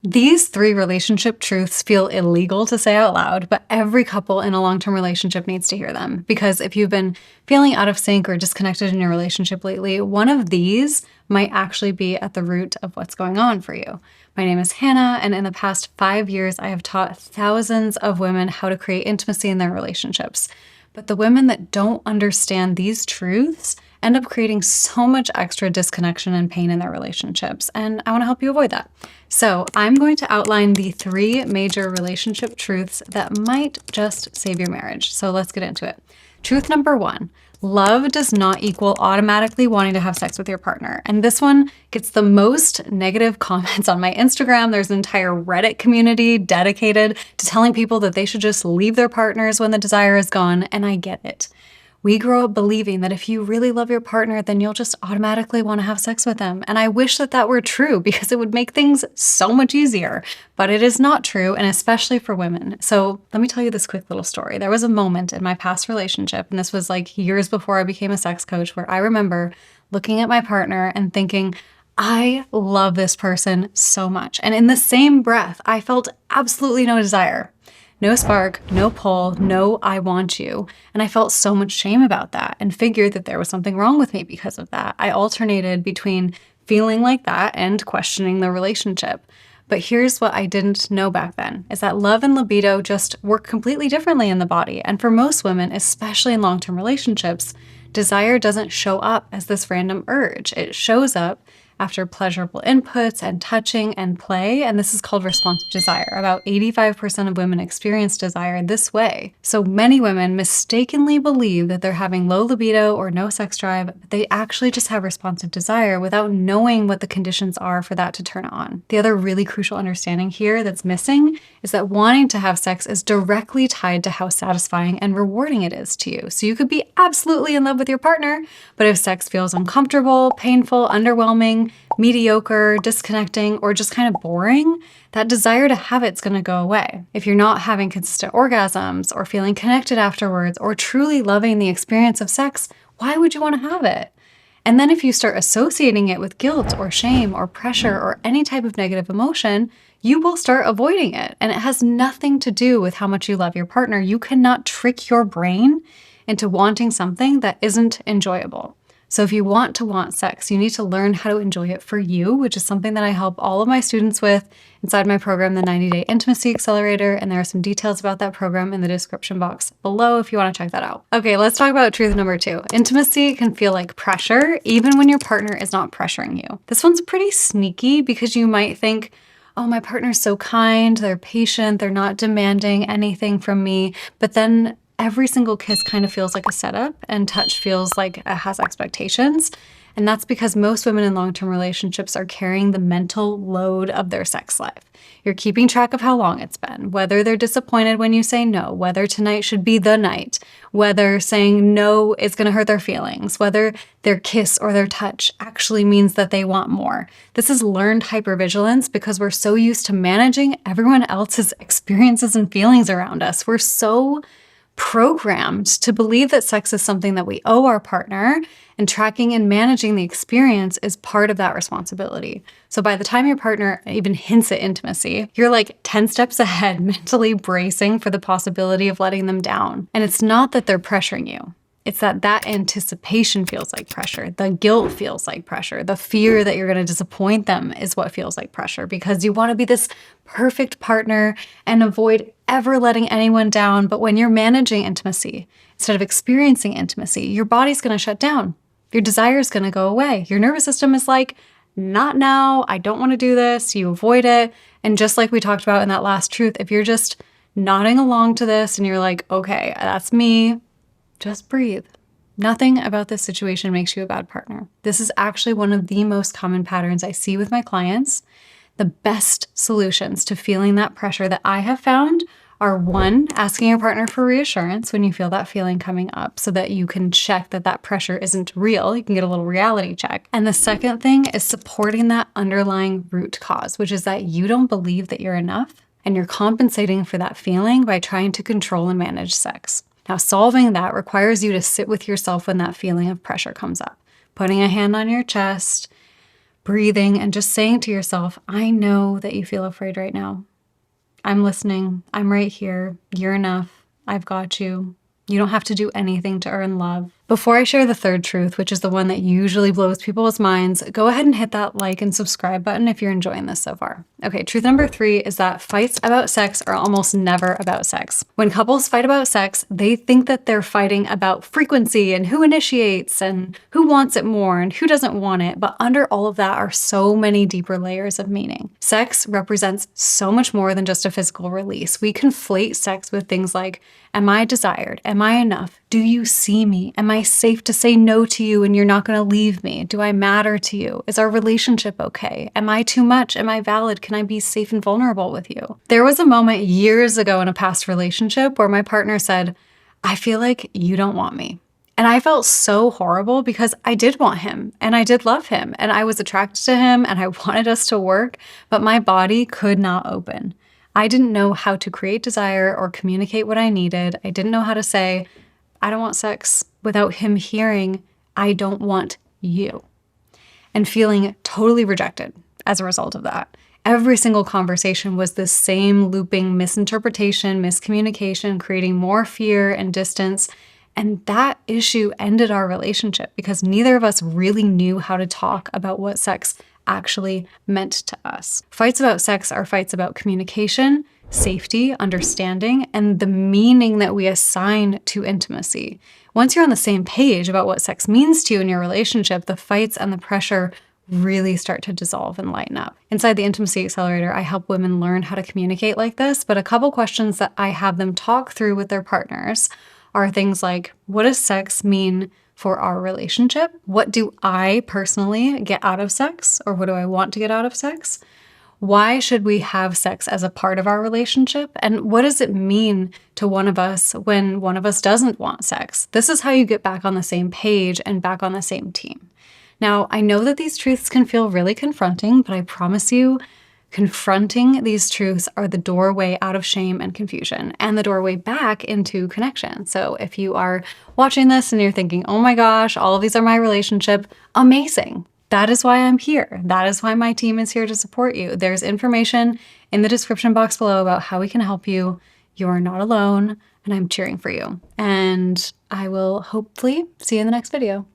These 3 relationship truths feel illegal to say out loud, but every couple in a long-term relationship needs to hear them. Because if you've been feeling out of sync or disconnected in your relationship lately, one of these might actually be at the root of what's going on for you. My name is Hannah, and in the past 5 years, I have taught thousands of women how to create intimacy in their relationships. But the women that don't understand these truths end up creating so much extra disconnection and pain in their relationships, and I want to help you avoid that. So I'm going to outline the 3 major relationship truths that might just save your marriage. So let's get into it. Truth number 1, love does not equal automatically wanting to have sex with your partner. And this one gets the most negative comments on my Instagram. There's an entire Reddit community dedicated to telling people that they should just leave their partners when the desire is gone, and I get it. We grow up believing that if you really love your partner, then you'll just automatically want to have sex with them. And I wish that that were true because it would make things so much easier. But it is not true, and especially for women. So let me tell you this quick little story. There was a moment in my past relationship, and this was like years before I became a sex coach, where I remember looking at my partner and thinking, I love this person so much. And in the same breath, I felt absolutely no desire. No spark, no pull, no I want you. And I felt so much shame about that and figured that there was something wrong with me because of that. I alternated between feeling like that and questioning the relationship. But here's what I didn't know back then, is that love and libido just work completely differently in the body. And for most women, especially in long-term relationships, desire doesn't show up as this random urge. It shows up after pleasurable inputs and touching and play, and this is called responsive desire. About 85% of women experience desire this way. So many women mistakenly believe that they're having low libido or no sex drive, but they actually just have responsive desire without knowing what the conditions are for that to turn on. The other really crucial understanding here that's missing is that wanting to have sex is directly tied to how satisfying and rewarding it is to you. So you could be absolutely in love with your partner, but if sex feels uncomfortable, painful, underwhelming, mediocre, disconnecting, or just kind of boring, that desire to have it's going to go away. If you're not having consistent orgasms or feeling connected afterwards or truly loving the experience of sex, why would you want to have it? And then if you start associating it with guilt or shame or pressure or any type of negative emotion, you will start avoiding it. And it has nothing to do with how much you love your partner. You cannot trick your brain into wanting something that isn't enjoyable. So if you want to want sex, you need to learn how to enjoy it for you, which is something that I help all of my students with inside my program, the 90-Day Intimacy Accelerator. And there are some details about that program in the description box below if you want to check that out. Okay, let's talk about truth number 2. Intimacy can feel like pressure, even when your partner is not pressuring you. This one's pretty sneaky because you might think, oh, my partner's so kind, they're patient, they're not demanding anything from me. But then every single kiss kind of feels like a setup, and touch feels like it has expectations. And that's because most women in long-term relationships are carrying the mental load of their sex life. You're keeping track of how long it's been, whether they're disappointed when you say no, whether tonight should be the night, whether saying no is going to hurt their feelings, whether their kiss or their touch actually means that they want more. This is learned hypervigilance because we're so used to managing everyone else's experiences and feelings around us. We're so programmed to believe that sex is something that we owe our partner, and tracking and managing the experience is part of that responsibility. So by the time your partner even hints at intimacy, you're like 10 steps ahead, mentally bracing for the possibility of letting them down. And it's not that they're pressuring you. It's that anticipation feels like pressure. The guilt feels like pressure. The fear that you're going to disappoint them is what feels like pressure, because you want to be this perfect partner and avoid ever letting anyone down. But when you're managing intimacy, instead of experiencing intimacy, your body's going to shut down. Your desire is going to go away. Your nervous system is like, not now. I don't want to do this. You avoid it. And just like we talked about in that last truth, if you're just nodding along to this and you're like, okay, that's me, just breathe. Nothing about this situation makes you a bad partner. This is actually one of the most common patterns I see with my clients. The best solutions to feeling that pressure that I have found are 1, asking your partner for reassurance when you feel that feeling coming up so that you can check that that pressure isn't real. You can get a little reality check. And the second thing is supporting that underlying root cause, which is that you don't believe that you're enough and you're compensating for that feeling by trying to control and manage sex. Now, solving that requires you to sit with yourself when that feeling of pressure comes up, putting a hand on your chest, breathing and just saying to yourself, I know that you feel afraid right now. I'm listening. I'm right here. You're enough. I've got you. You don't have to do anything to earn love. Before I share the third truth, which is the one that usually blows people's minds, go ahead and hit that like and subscribe button if you're enjoying this so far. Okay, truth number 3 is that fights about sex are almost never about sex. When couples fight about sex, they think that they're fighting about frequency and who initiates and who wants it more and who doesn't want it. But under all of that are so many deeper layers of meaning. Sex represents so much more than just a physical release. We conflate sex with things like, am I desired? Am I enough? Do you see me? Am I safe to say no to you and you're not going to leave me? Do I matter to you? Is our relationship okay? Am I too much? Am I valid? Can I be safe and vulnerable with you? There was a moment years ago in a past relationship where my partner said, I feel like you don't want me. And I felt so horrible because I did want him and I did love him and I was attracted to him and I wanted us to work, but my body could not open. I didn't know how to create desire or communicate what I needed. I didn't know how to say, I don't want sex without him hearing, I don't want you, and feeling totally rejected as a result of that. Every single conversation was the same looping misinterpretation, miscommunication, creating more fear and distance. And that issue ended our relationship because neither of us really knew how to talk about what sex actually meant to us. Fights about sex are fights about communication, safety, understanding, and the meaning that we assign to intimacy. Once you're on the same page about what sex means to you in your relationship, the fights and the pressure really start to dissolve and lighten up. Inside the Intimacy Accelerator, I help women learn how to communicate like this, but a couple questions that I have them talk through with their partners are things like, what does sex mean for our relationship? What do I personally get out of sex? Or what do I want to get out of sex? Why should we have sex as a part of our relationship? And what does it mean to one of us when one of us doesn't want sex? This is how you get back on the same page and back on the same team. Now, I know that these truths can feel really confronting, but I promise you, confronting these truths are the doorway out of shame and confusion and the doorway back into connection. So if you are watching this and you're thinking, oh my gosh, all of these are my relationship, amazing. That is why I'm here. That is why my team is here to support you. There's information in the description box below about how we can help you. You are not alone, and I'm cheering for you. And I will hopefully see you in the next video.